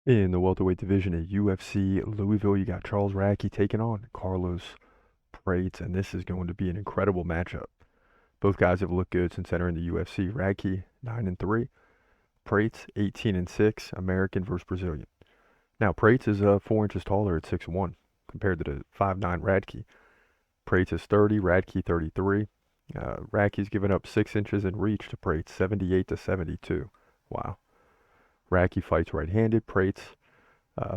In the welterweight division at UFC Louisville, you got Charles Radtke taking on Carlos Prates, and this is going to be an incredible matchup. Both guys have looked good since entering the UFC. Radtke 9-3, Prates 18-6, American versus Brazilian. Now Prates is 4 inches taller at 6'1", compared to the 5'9" Radtke. Prates is 30, Radtke 33. Radtke's given up 6 inches in reach to Prates, 78-72. Wow. Radtke fights right-handed. Prates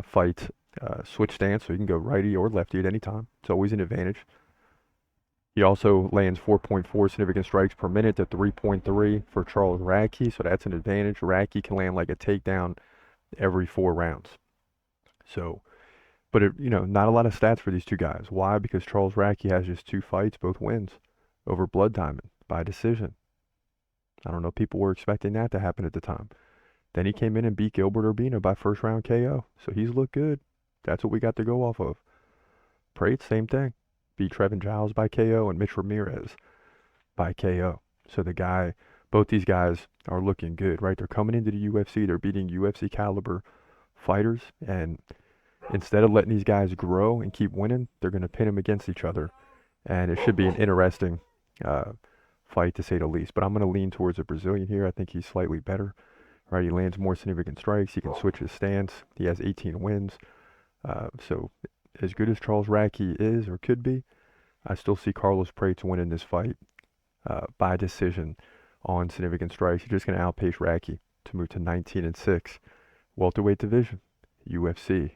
fights switch stance, so he can go righty or lefty at any time. It's always an advantage. He also lands 4.4 significant strikes per minute to 3.3 for Charles Radtke, so that's an advantage. Radtke can land like a takedown every 4 rounds. So, but not a lot of stats for these two guys. Why? Because Charles Radtke has just 2 fights, both wins over Blood Diamond by decision. I don't know, people were expecting that to happen at the time. Then he came in and beat Gilbert Urbina by first round KO. So he's looked good. That's what we got to go off of. Prates, same thing. Beat Trevin Giles by KO and Mitch Ramirez by KO. So both these guys are looking good, right? They're coming into the UFC. They're beating UFC caliber fighters. And instead of letting these guys grow and keep winning, they're going to pin them against each other. And it should be an interesting fight, to say the least. But I'm going to lean towards the Brazilian here. I think he's slightly better. Right, he lands more significant strikes. He can switch his stance. He has 18 wins. So as good as Charles Radtke is or could be, I still see Carlos Prates winning this fight by decision on significant strikes. He's just going to outpace Radtke to move to 19-6. Welterweight division, UFC,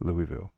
Louisville.